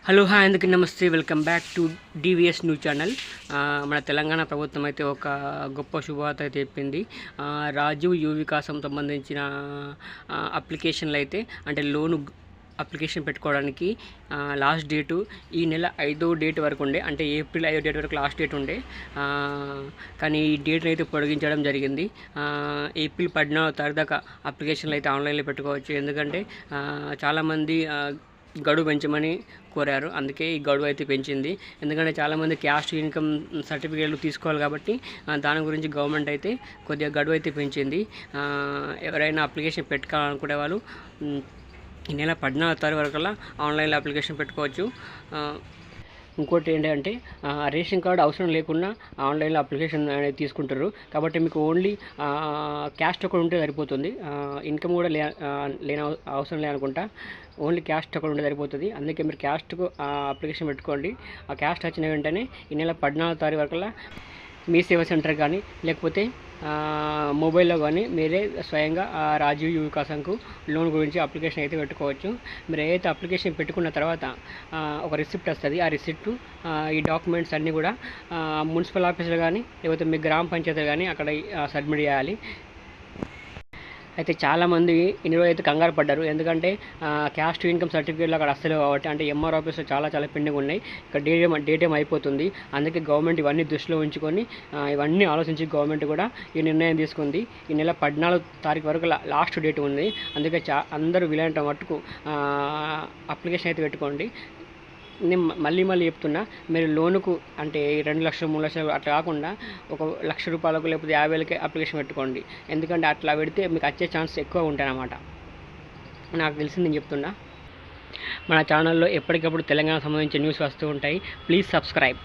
Hello hi అందరికీ నమస్తే. Welcome back to DVS news channel. మన తెలంగాణ ప్రభుత్వం అయితే ఒక గొప్ప శుభవార్త అయితే చెప్పింది. రాజీవ్ యువ వికాసం సంబంధించిన అప్లికేషన్లు అయితే అంటే లోను అప్లికేషన్ పెట్టుకోవడానికి లాస్ట్ డేటు ఈ నెల 5వ డేట్ వరకు ఉండే, అంటే ఏప్రిల్ 5వ డేట్ వరకు లాస్ట్ డేట్ ఉండే. కానీ ఈ డేట్ని అయితే పొడిగించడం జరిగింది. ఏప్రిల్ 14వ తారీఖు దాకా అప్లికేషన్లు అయితే ఆన్లైన్లో పెట్టుకోవచ్చు. ఎందుకంటే చాలామంది గడువు పెంచమని కోరారు, అందుకే ఈ గడువు అయితే పెంచింది. ఎందుకంటే చాలామంది క్యాస్ట్ ఇన్కమ్ సర్టిఫికేట్లు తీసుకోవాలి కాబట్టి దాని గురించి గవర్నమెంట్ అయితే కొద్దిగా గడువు అయితే పెంచింది. ఎవరైనా అప్లికేషన్ పెట్టుకోవాలనుకునే వాళ్ళు ఈ నెల 14వ తారీఖు వరకల్లా ఆన్లైన్లో అప్లికేషన్ పెట్టుకోవచ్చు. ఇంకోటి ఏంటంటే రేషన్ కార్డు అవసరం లేకుండా ఆన్లైన్లో అప్లికేషన్ అనేది తీసుకుంటారు. కాబట్టి మీకు ఓన్లీ క్యాస్ట్ ఒకటి ఉంటే సరిపోతుంది. ఇన్కమ్ కూడా లేని అవసరం లేదనుకుంటా. ఓన్లీ క్యాస్ట్ ఒకటి ఉంటే సరిపోతుంది. అందుకే మీరు క్యాస్ట్కు అప్లికేషన్ పెట్టుకోండి. ఆ క్యాస్ట్ వచ్చిన వెంటనే ఈ నెల 14వ తారీఖు వరకల్లా మీ సేవా సెంటర్ కానీ లేకపోతే మొబైల్లో కానీ మీరే స్వయంగా రాజీవ్ యువ వికాసంకు లోన్ గురించి అప్లికేషన్ అయితే పెట్టుకోవచ్చు. మీరు ఏదైతే అప్లికేషన్ పెట్టుకున్న తర్వాత ఒక రిసిప్ట్ వస్తుంది. ఆ రిసిప్ట్ ఈ డాక్యుమెంట్స్ అన్నీ కూడా మున్సిపల్ ఆఫీసులో కానీ లేకపోతే మీ గ్రామ పంచాయతీ కానీ అక్కడ సబ్మిట్ చేయాలి. అయితే చాలామంది ఇన్ని రోజులు అయితే కంగారు పడ్డారు. ఎందుకంటే క్యాస్ట్ ఇన్కమ్ సర్టిఫికేట్లు అక్కడ అస్సలు కాబట్టి, అంటే ఎంఆర్ ఆఫీస్లో చాలా పెండింగ్ ఉన్నాయి. ఇక్కడ డేట్ అయిపోతుంది. అందుకే గవర్నమెంట్ ఇవన్నీ దృష్టిలో ఉంచుకొని ఇవన్నీ ఆలోచించి గవర్నమెంట్ కూడా ఈ నిర్ణయం తీసుకుంది. ఈ నెల 14వ తారీఖు వరకు లాస్ట్ డేట్ ఉంది. అందుకే అందరూ వీలైనంత మట్టుకు అప్లికేషన్ అయితే పెట్టుకోండి. నేను మళ్ళీ చెప్తున్నా, మీరు లోనుకు అంటే 2 లక్షలు 3 లక్షలు అట్లా కాకుండా ఒక ₹1,00,000 లేకపోతే 50,000కే అప్లికేషన్ పెట్టుకోండి. ఎందుకంటే అట్లా పెడితే మీకు వచ్చే ఛాన్స్ ఎక్కువ ఉంటాయి అన్నమాట. నాకు తెలిసింది నేను చెప్తున్నా. మన ఛానల్లో ఎప్పటికప్పుడు తెలంగాణ సంబంధించిన న్యూస్ వస్తూ ఉంటాయి. Please subscribe.